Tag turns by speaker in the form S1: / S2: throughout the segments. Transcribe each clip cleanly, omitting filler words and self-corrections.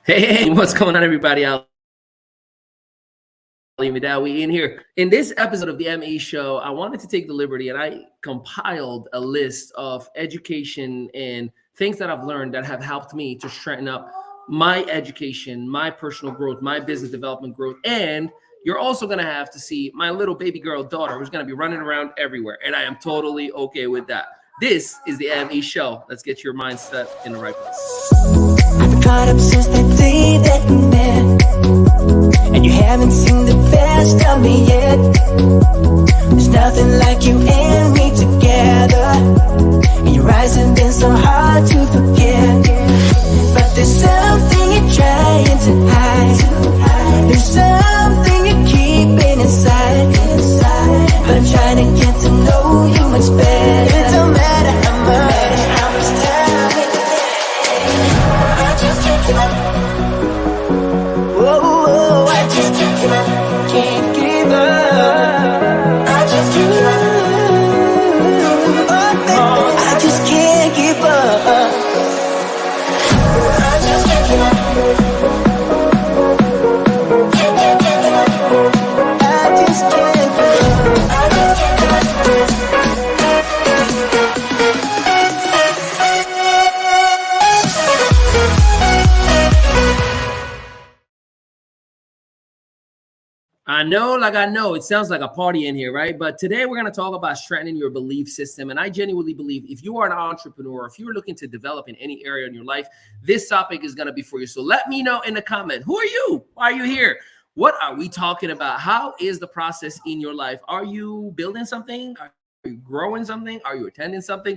S1: Hey, what's going on, everybody? Ali Madawi in here. In this episode of the ME Show, I wanted to take the liberty and I compiled a list of education and things that I've learned that have helped me to straighten up my education, my personal growth, my business development growth. And you're also going to have to see my little baby girl daughter who's going to be running around everywhere. And I am totally okay with that. This is the ME Show. Let's get your mindset in the right place.
S2: I've been caught up since the day that we met, and you haven't seen the best of me yet. There's nothing like you and me together, and your eyes have been so hard to forget. But there's something you're trying to hide. There's something you're keeping inside. But I'm trying to get to know you much better. It don't matter how much time it takes. I just can't give up. Whoa, I just can't give up. Can't give up. I just can't give up. Oh, I just can't give up. I just can't give up. Can't give up. I just can't give up. I just can't give up.
S1: I know it sounds like a party in here, right? But today we're going to talk about strengthening your belief system. And I genuinely believe if you are an entrepreneur, if you're looking to develop in any area in your life, this topic is going to be for you. So let me know in the comment, who are you? Why are you here? What are we talking about? How is the process in your life? Are you building something? Are you growing something? Are you attending something?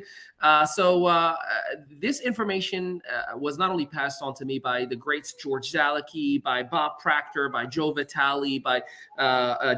S1: This information was not only passed on to me by the greats George Zalaki, by Bob Proctor, by Joe Vitale, by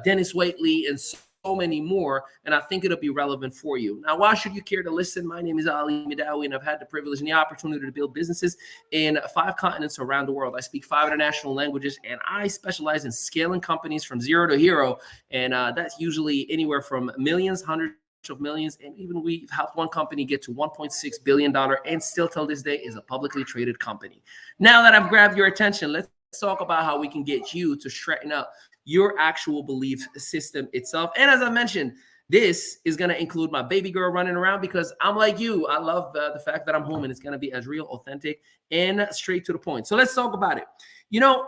S1: Dennis Waitley, and so many more. And I think it'll be relevant for you. Now, why should you care to listen? My name is Ali Madawi, and I've had the privilege and the opportunity to build businesses in 5 continents around the world. I speak 5 international languages, and I specialize in scaling companies from zero to hero. And that's usually anywhere from millions, hundreds of millions, and even we've helped one company get to $1.6 billion and still till this day is a publicly traded company. Now that I've grabbed your attention, let's talk about how we can get you to straighten up your actual belief system itself. And as I mentioned, this is going to include my baby girl running around because I'm like you. I love the fact that I'm home and it's going to be as real, authentic, and straight to the point. So let's talk about it. You know,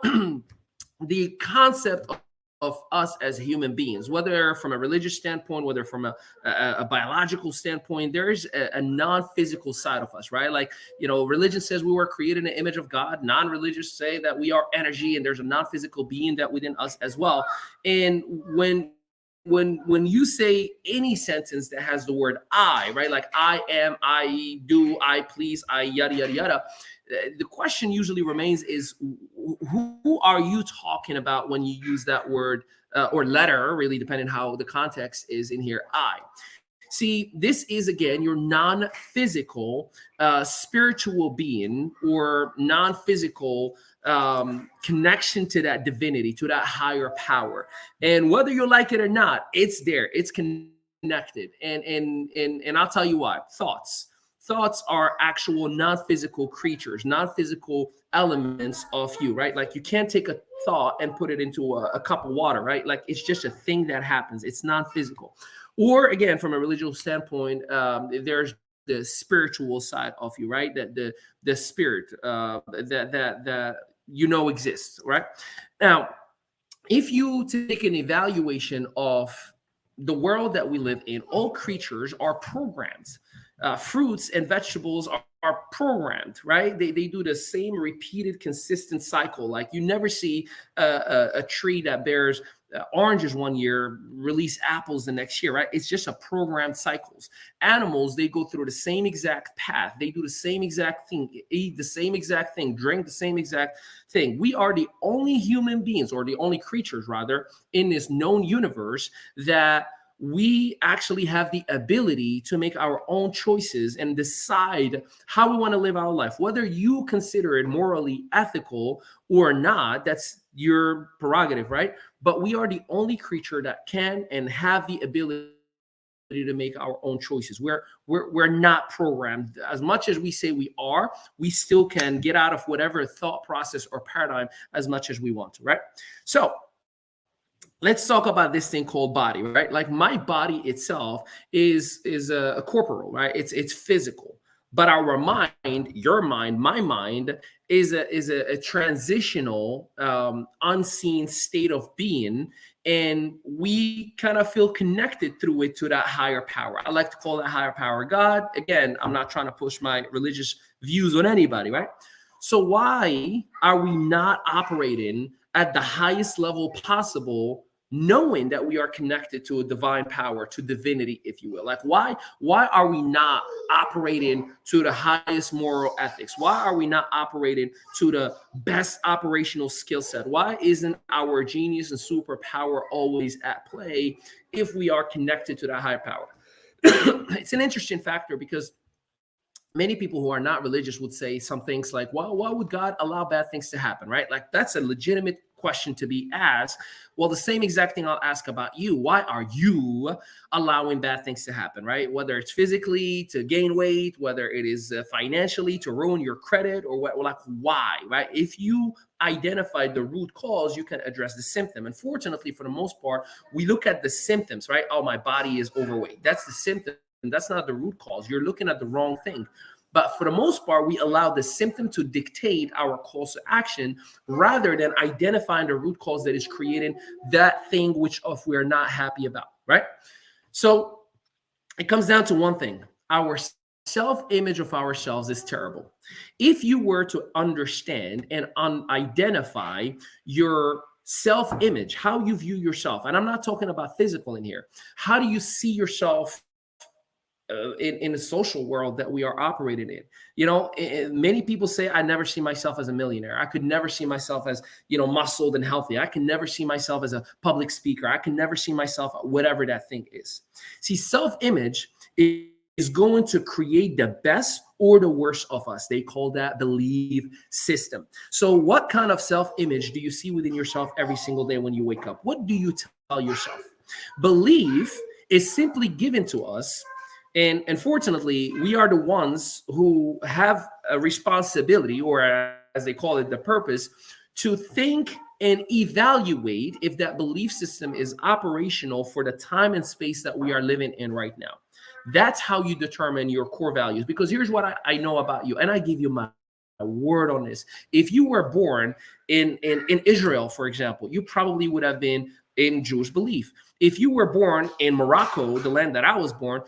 S1: the concept of us as human beings, whether from a religious standpoint, whether from a biological standpoint, there is a non-physical side of us, right? Like, you know, religion says we were created in the image of God. Non-religious say that we are energy and there's a non-physical being that within us as well. And when you say any sentence that has the word I, right? Like I am, I do, I please, I yada, yada, yada. The question usually remains is who are you talking about when you use that word or letter, really depending how the context is in here, I. See, this is again your non-physical spiritual being or non-physical connection to that divinity, to that higher power. And whether you like it or not, it's there, it's connected. And I'll tell you why. Thoughts are actual non-physical creatures, non-physical elements of you, right? Like you can't take a thought and put it into a cup of water, right? Like it's just a thing that happens. It's non-physical. Or again, from a religious standpoint, there's the spiritual side of you, right? That the spirit that you know exists, right? Now, if you take an evaluation of the world that we live in, all creatures are programs. Fruits and vegetables are programmed, right? They do the same repeated, consistent cycle. Like you never see a tree that bears oranges one year, release apples the next year, right? It's just a programmed cycles. Animals, they go through the same exact path. They do the same exact thing, eat the same exact thing, drink the same exact thing. We are the only human beings, or the only creatures rather, in this known universe that we actually have the ability to make our own choices and decide how we want to live our life. Whether you consider it morally ethical or not, that's your prerogative, right? But we are the only creature that can and have the ability to make our own choices. We're not programmed. As much as we say we are, we still can get out of whatever thought process or paradigm as much as we want to, right? So let's talk about this thing called body, right? Like my body itself is a corporal, right? It's physical. But our mind, your mind, my mind, is a transitional, unseen state of being, and we kind of feel connected through it to that higher power. I like to call that higher power God. Again, I'm not trying to push my religious views on anybody, right? So why are we not operating at the highest level possible, knowing that we are connected to a divine power, to divinity, if you will? Like, why are we not operating to the highest moral ethics? Why are we not operating to the best operational skill set? Why isn't our genius and superpower always at play if we are connected to that higher power? It's an interesting factor, because many people who are not religious would say some things like, well, why would God allow bad things to happen, right? Like, that's a legitimate question to be asked. Well, the same exact thing I'll ask about you. Why are you allowing bad things to happen, right? Whether it's physically to gain weight, whether it is financially to ruin your credit, or what, like, why, right? If you identify the root cause, you can address the symptom. Unfortunately, for the most part, we look at the symptoms, right? Oh, my body is overweight. That's the symptom. And that's not the root cause. You're looking at the wrong thing. But for the most part, we allow the symptom to dictate our calls to action, rather than identifying the root cause that is creating that thing which we're not happy about, right? So it comes down to one thing. Our self-image of ourselves is terrible. If you were to understand and identify your self-image, how you view yourself, and I'm not talking about physical in here, how do you see yourself in the social world that we are operating in? You know, many people say, I never see myself as a millionaire. I could never see myself as, muscled and healthy. I can never see myself as a public speaker. I can never see myself, whatever that thing is. See, self-image is going to create the best or the worst of us. They call that belief system. So what kind of self-image do you see within yourself every single day when you wake up? What do you tell yourself? Belief is simply given to us. And unfortunately, we are the ones who have a responsibility, or as they call it, the purpose, to think and evaluate if that belief system is operational for the time and space that we are living in right now. That's how you determine your core values. Because here's what I know about you, and I give you my word on this. If you were born in Israel, for example, you probably would have been in Jewish belief. If you were born in Morocco, the land that I was born,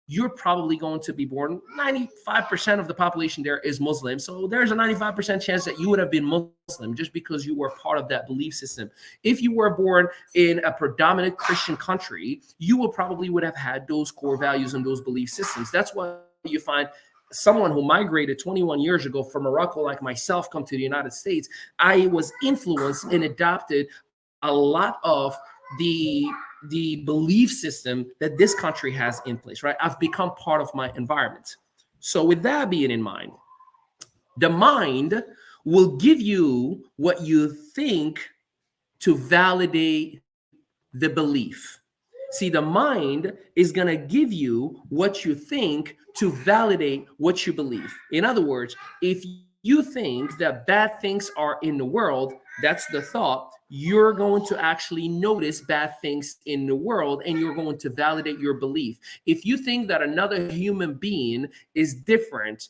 S1: you're probably going to be born, 95% of the population there is Muslim. So there's a 95% chance that you would have been Muslim just because you were part of that belief system. If you were born in a predominant Christian country, you would have had those core values and those belief systems. That's why you find someone who migrated 21 years ago from Morocco, like myself, come to the United States. I was influenced and adopted a lot of the belief system that this country has in place, right? I've become part of my environment. So with that being in mind, the mind will give you what you think to validate the belief. See, the mind is going to give you what you think to validate what you believe. In other words, if you think that bad things are in the world, that's the thought, you're going to actually notice bad things in the world, and you're going to validate your belief. If you think that another human being is different,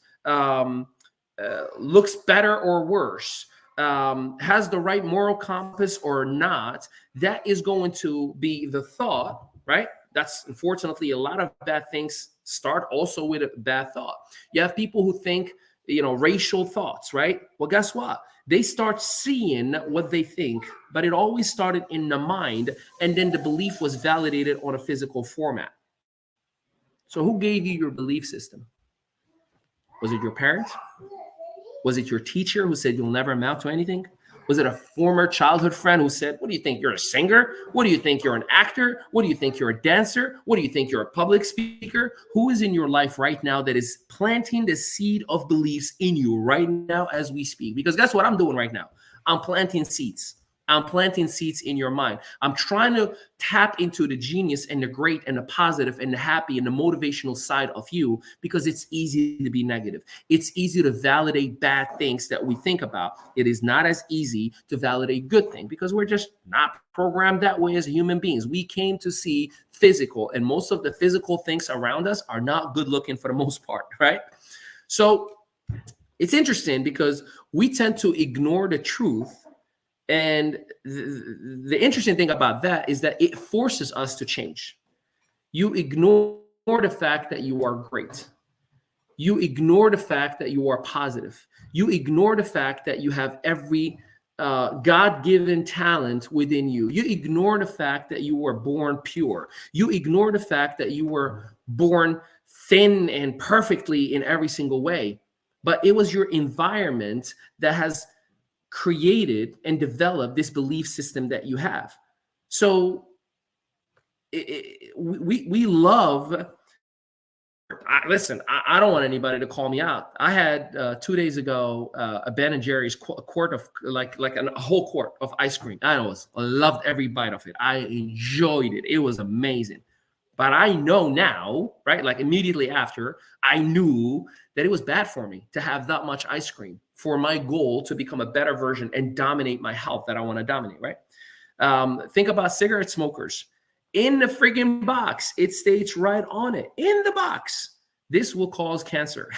S1: looks better or worse, has the right moral compass or not, that is going to be the thought, right? That's unfortunately a lot of bad things start also with a bad thought. You have people who think, racial thoughts, right? Well, guess what? They start seeing what they think, but it always started in the mind, and then the belief was validated on a physical format. So who gave you your belief system? Was it your parents? Was it your teacher who said you'll never amount to anything? Was it a former childhood friend who said, what do you think, you're a singer? What do you think, you're an actor? What do you think, you're a dancer? What do you think, you're a public speaker? Who is in your life right now that is planting the seed of beliefs in you right now as we speak? Because that's what I'm doing right now. I'm planting seeds. I'm planting seeds in your mind. I'm trying to tap into the genius and the great and the positive and the happy and the motivational side of you, because it's easy to be negative. It's easy to validate bad things that we think about. It is not as easy to validate good things, because we're just not programmed that way as human beings. We came to see physical, and most of the physical things around us are not good looking for the most part, right? So it's interesting because we tend to ignore the truth. And the interesting thing about that is that it forces us to change. You ignore the fact that you are great. You ignore the fact that you are positive. You ignore the fact that you have every God-given talent within you. You ignore the fact that you were born pure. You ignore the fact that you were born thin and perfectly in every single way. But it was your environment that has created and developed this belief system that you have. So we love. Listen, I don't want anybody to call me out. I had 2 days ago a Ben and Jerry's quart of like a whole quart of ice cream. I loved every bite of it. I enjoyed it. It was amazing. But I know now, right? Like immediately after, I knew that it was bad for me to have that much ice cream for my goal to become a better version and dominate my health that I want to dominate, right? Think about cigarette smokers. In the friggin' box, it states right on it, in the box, this will cause cancer.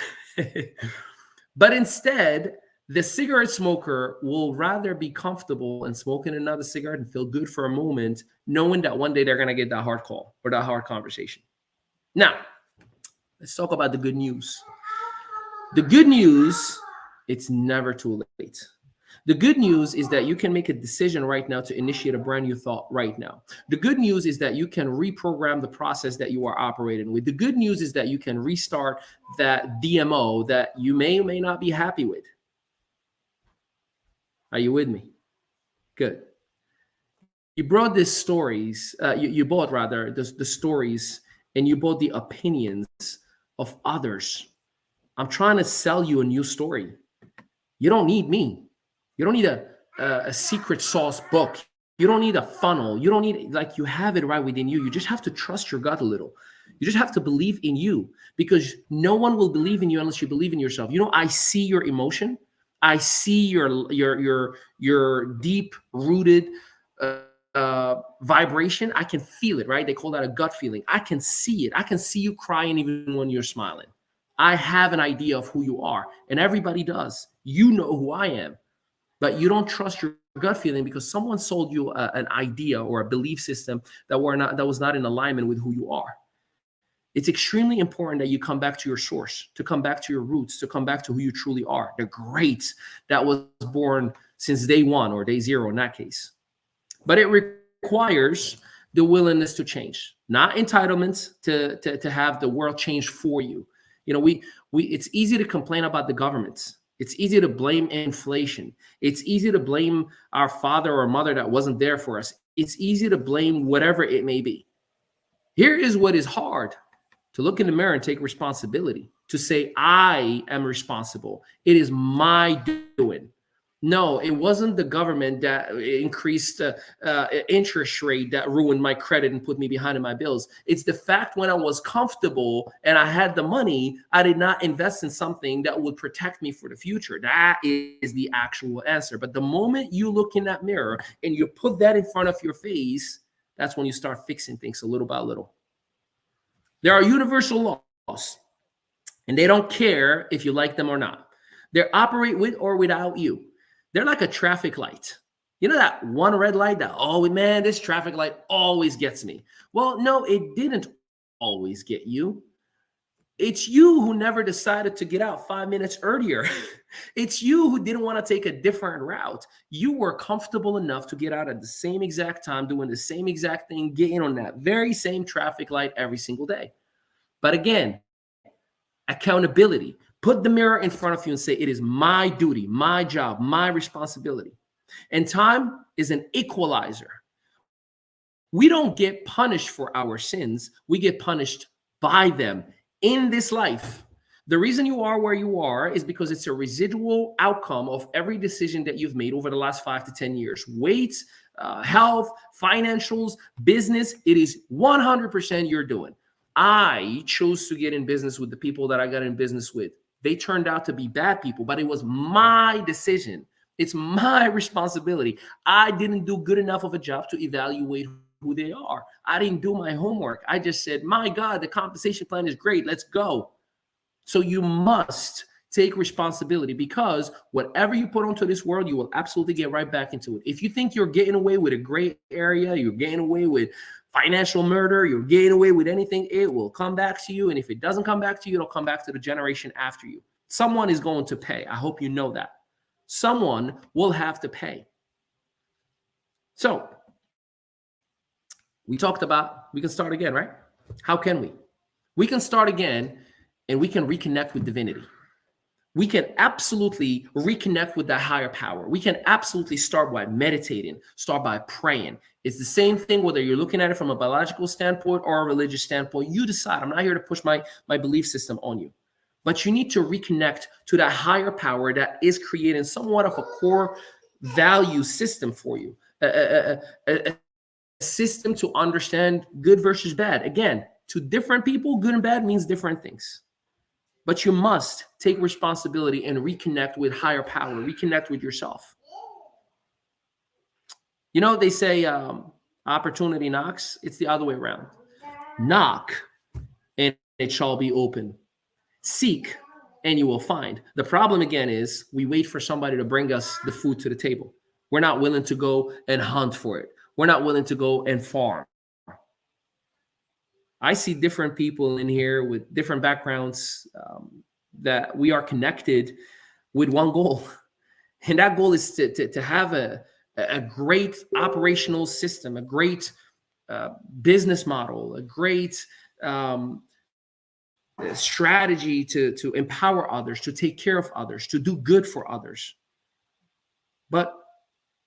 S1: But instead, the cigarette smoker will rather be comfortable in smoking another cigarette and feel good for a moment, knowing that one day they're going to get that hard call or that hard conversation. Now, let's talk about the good news. The good news, it's never too late. The good news is that you can make a decision right now to initiate a brand new thought right now. The good news is that you can reprogram the process that you are operating with. The good news is that you can restart that DMO that you may or may not be happy with. Are you with me? Good. You brought these stories, you bought rather the stories, and you bought the opinions of others. I'm trying to sell you a new story. You don't need me. You don't need a secret sauce book. You don't need a funnel. You don't need, like, you have it right within you. You just have to trust your gut a little. You just have to believe in you, because no one will believe in you unless you believe in yourself. You know, I see your emotion. I see your deep rooted vibration. I can feel it, right? They call that a gut feeling. I can see it. I can see you crying even when you're smiling. I have an idea of who you are, and everybody does. You know who I am. But you don't trust your gut feeling because someone sold you an idea or a belief system that was not in alignment with who you are. It's extremely important that you come back to your source, to come back to your roots, to come back to who you truly are, the great that was born since day one or day zero in that case. But it requires the willingness to change, not entitlements to have the world change for you. You know, it's easy to complain about the government. It's easy to blame inflation. It's easy to blame our father or mother that wasn't there for us. It's easy to blame whatever it may be. Here is what is hard: to look in the mirror and take responsibility, to say, I am responsible. It is my doing. No, it wasn't the government that increased interest rate that ruined my credit and put me behind in my bills. It's the fact when I was comfortable and I had the money, I did not invest in something that would protect me for the future. That is the actual answer. But the moment you look in that mirror and you put that in front of your face, that's when you start fixing things a little by little. There are universal laws, and they don't care if you like them or not. They operate with or without you. They're like a traffic light. You know that one red light that, oh man, this traffic light always gets me. Well, no, it didn't always get you. It's you who never decided to get out 5 minutes earlier. It's you who didn't want to take a different route. You were comfortable enough to get out at the same exact time, doing the same exact thing, getting on that very same traffic light every single day. But again, accountability. Put the mirror in front of you and say, it is my duty, my job, my responsibility. And time is an equalizer. We don't get punished for our sins. We get punished by them in this life. The reason you are where you are is because it's a residual outcome of every decision that you've made over the last 5 to 10 years. Weight, health, financials, business, it is 100% you're doing. I chose to get in business with the people that I got in business with. They turned out to be bad people, but it was my decision. It's my responsibility. I didn't do good enough of a job to evaluate who they are. I didn't do my homework. I just said, my God, the compensation plan is great. Let's go. So you must take responsibility, because whatever you put onto this world, you will absolutely get right back into it. If you think you're getting away with a gray area, you're getting away with financial murder, you're getting away with anything, it will come back to you. And if it doesn't come back to you, it'll come back to the generation after you. Someone is going to pay. I hope you know that. Someone will have to pay. So we talked about, we can start again, right? How can we? We can start again, and we can reconnect with divinity. We can absolutely reconnect with that higher power. We can absolutely start by meditating, start by praying. It's the same thing whether you're looking at it from a biological standpoint or a religious standpoint. You decide. I'm not here to push my belief system on you. But you need to reconnect to that higher power that is creating somewhat of a core value system for you. A system to understand good versus bad. Again, to different people, good and bad means different things. But you must take responsibility and reconnect with higher power, reconnect with yourself. You know, they say opportunity knocks. It's the other way around. Knock, and it shall be open. Seek, and you will find. The problem, again, is we wait for somebody to bring us the food to the table. We're not willing to go and hunt for it. We're not willing to go and farm. I see different people in here with different backgrounds that we are connected with one goal. And that goal is to have a great operational system, a great business model, a great strategy to empower others, to take care of others, to do good for others. But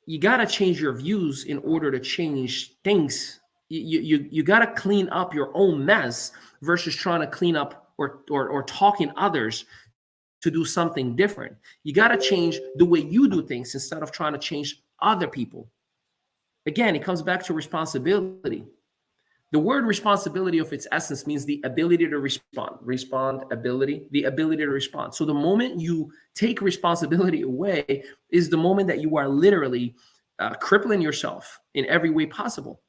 S1: you got to change your views in order to change things. You got to clean up your own mess versus trying to clean up or talking others to do something different. You got to change the way you do things instead of trying to change other people. Again, it comes back to responsibility. The word responsibility of its essence means the ability to respond. The ability to respond. So the moment you take responsibility away is the moment that you are literally crippling yourself in every way possible.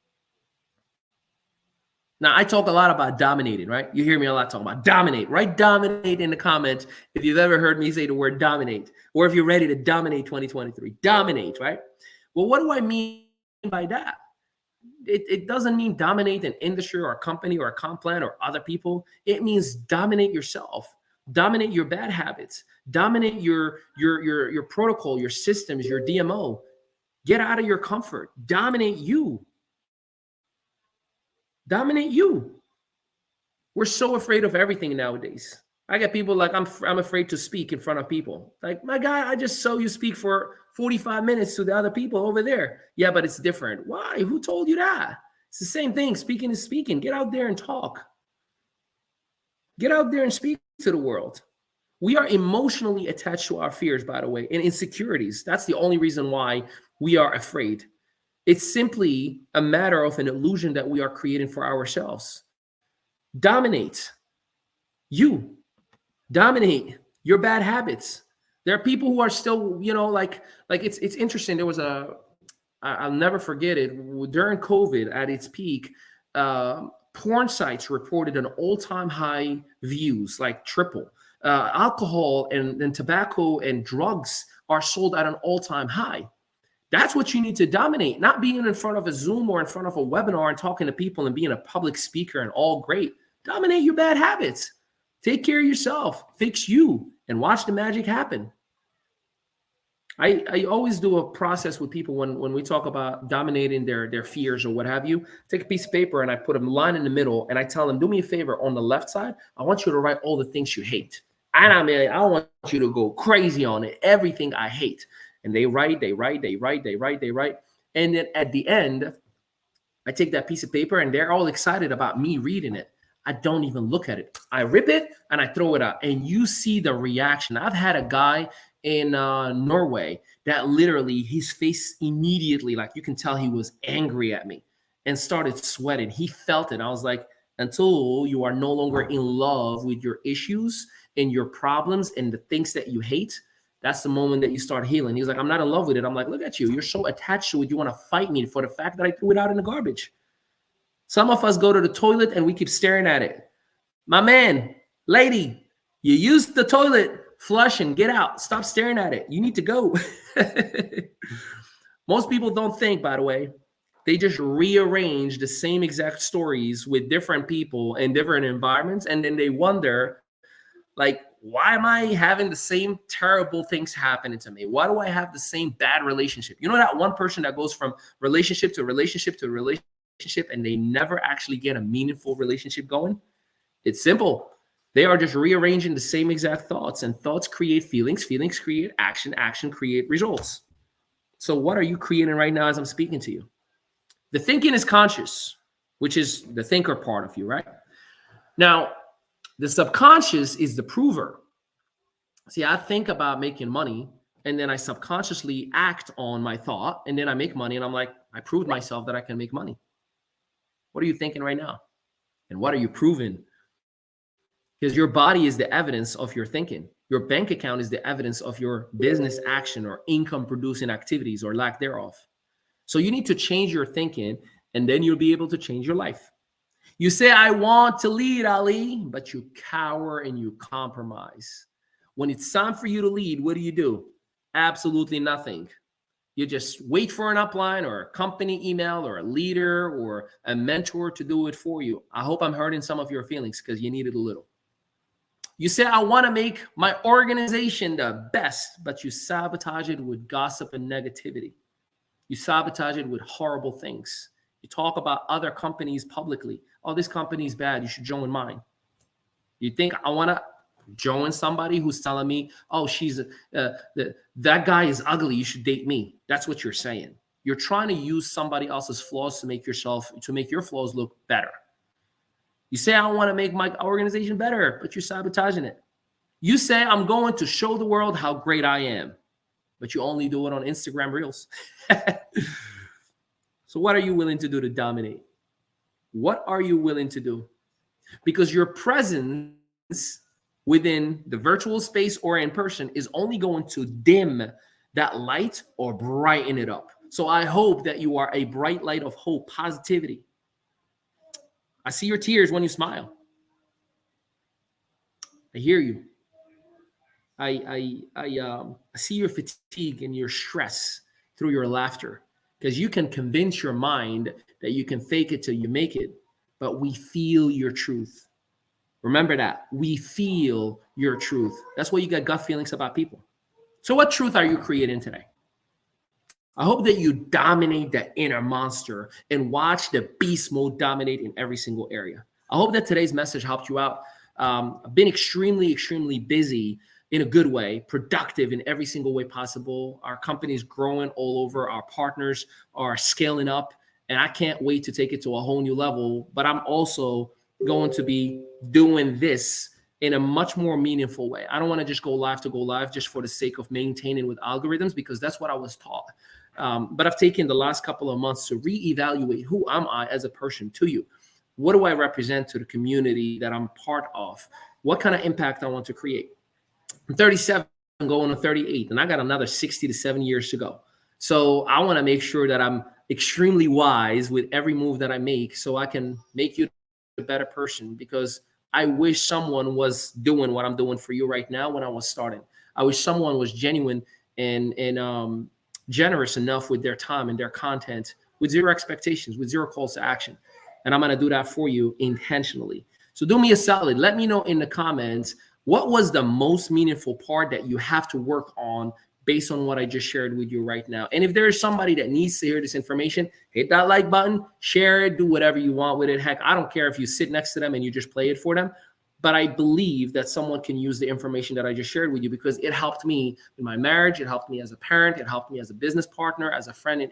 S1: Now, I talk a lot about dominating, right? You hear me a lot talking about dominate, right? Dominate in the comments if you've ever heard me say the word dominate, or if you're ready to dominate 2023. Dominate, right? Well, what do I mean by that? It doesn't mean dominate an industry or a company or a comp plan or other people. It means dominate yourself, dominate your bad habits, dominate your protocol, your systems, your DMO. Get out of your comfort. Dominate you. Dominate you. We're so afraid of everything nowadays. I get people like, I'm afraid to speak in front of people. Like, my guy, I just saw you speak for 45 minutes to the other people over there. Yeah, but it's different. Why? Who told you that? It's the same thing. Speaking is speaking. Get out there and talk. Get out there and speak to the world. We are emotionally attached to our fears, by the way, and insecurities. That's the only reason why we are afraid. It's simply a matter of an illusion that we are creating for ourselves. Dominate you. Dominate your bad habits. There are people who are still, like it's interesting. There was I'll never forget it. During COVID at its peak, porn sites reported an all-time high views, like triple. Alcohol and tobacco and drugs are sold at an all-time high. That's what you need to dominate, not being in front of a Zoom or in front of a webinar and talking to people and being a public speaker and all great. Dominate your bad habits. Take care of yourself. Fix you and watch the magic happen. I always do a process with people when we talk about dominating their fears or what have you. Take a piece of paper and I put a line in the middle and I tell them, do me a favor, on the left side, I want you to write all the things you hate. And I mean, I want you to go crazy on it, everything I hate. And they write. And then at the end, I take that piece of paper and they're all excited about me reading it. I don't even look at it. I rip it and I throw it out. And you see the reaction. I've had a guy in Norway that literally his face immediately, like you can tell he was angry at me and started sweating. He felt it. I was like, until you are no longer in love with your issues and your problems and the things that you hate, that's the moment that you start healing. He was like, I'm not in love with it. I'm like, look at you. You're so attached to it. You want to fight me for the fact that I threw it out in the garbage. Some of us go to the toilet and we keep staring at it. My man, lady, you use the toilet, flush and get out. Stop staring at it. You need to go. Most people don't think, by the way. They just rearrange the same exact stories with different people in different environments. And then they wonder, like, why am I having the same terrible things happening to me? Why do I have the same bad relationship? You know that one person that goes from relationship to relationship to relationship and they never actually get a meaningful relationship going? It's simple. They are just rearranging the same exact thoughts, and thoughts create feelings. Feelings create action. Action create results. So what are you creating right now as I'm speaking to you? The thinking is conscious, which is the thinker part of you, right? Now, the subconscious is the prover. See, I think about making money, and then I subconsciously act on my thought, and then I make money, and I'm like, I proved myself that I can make money. What are you thinking right now? And what are you proving? Because your body is the evidence of your thinking. Your bank account is the evidence of your business action or income producing activities or lack thereof. So you need to change your thinking, and then you'll be able to change your life. You say, I want to lead, Ali, but you cower and you compromise. When it's time for you to lead, what do? Absolutely nothing. You just wait for an upline or a company email or a leader or a mentor to do it for you. I hope I'm hurting some of your feelings because you need it a little. You say, I want to make my organization the best, but you sabotage it with gossip and negativity. You sabotage it with horrible things. You talk about other companies publicly. Oh, this company is bad. You should join mine. You think I want to join somebody who's telling me, oh, that guy is ugly. You should date me. That's what you're saying. You're trying to use somebody else's flaws to make your flaws look better. You say, I want to make my organization better, but you're sabotaging it. You say, I'm going to show the world how great I am, but you only do it on Instagram Reels. So what are you willing to do to dominate? What are you willing to do? Because your presence within the virtual space or in person is only going to dim that light or brighten it up. So I hope that you are a bright light of hope, positivity. I see your tears when you smile. I hear you. I see your fatigue and your stress through your laughter, because you can convince your mind that you can fake it till you make it, but we feel your truth. Remember that. We feel your truth. That's why you got gut feelings about people. So what truth are you creating today? I hope that you dominate that inner monster and watch the beast mode dominate in every single area. I hope that today's message helped you out. I've been extremely, extremely busy in a good way, productive in every single way possible. Our company is growing all over. Our partners are scaling up, and I can't wait to take it to a whole new level. But I'm also going to be doing this in a much more meaningful way. I don't want to just go live just for the sake of maintaining with algorithms, because that's what I was taught. But I've taken the last couple of months to reevaluate who am I as a person to you. What do I represent to the community that I'm part of? What kind of impact I want to create? I'm 37, going to 38, and I got another 60 to 70 years to go. So I want to make sure that I'm extremely wise with every move that I make so I can make you a better person, because I wish someone was doing what I'm doing for you right now when I was starting. I wish someone was genuine and generous enough with their time and their content, with zero expectations, with zero calls to action. And I'm going to do that for you intentionally. So do me a solid. Let me know in the comments, what was the most meaningful part that you have to work on based on what I just shared with you right now? And if there is somebody that needs to hear this information, hit that like button, share it, do whatever you want with it. Heck, I don't care if you sit next to them and you just play it for them. But I believe that someone can use the information that I just shared with you, because it helped me in my marriage. It helped me as a parent. It helped me as a business partner, as a friend in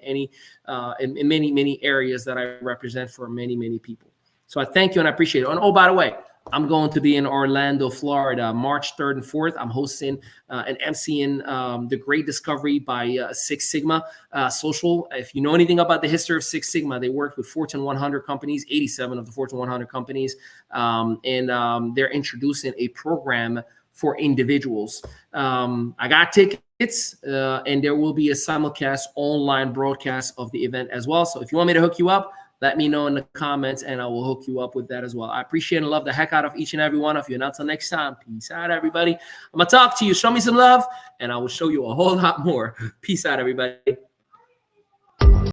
S1: many, many areas that I represent for many, many people. So I thank you and I appreciate it. And oh, by the way, I'm going to be in Orlando, Florida, March 3rd and 4th. I'm hosting and emceeing the Great Discovery by Six Sigma Social. If you know anything about the history of Six Sigma, they worked with Fortune 100 companies, 87 of the Fortune 100 companies, and they're introducing a program for individuals. I got tickets, and there will be a simulcast online broadcast of the event as well. So if you want me to hook you up, let me know in the comments and I will hook you up with that as well. I appreciate and love the heck out of each and every one of you. And until next time, peace out, everybody. I'm going to talk to you. Show me some love and I will show you a whole lot more. Peace out, everybody.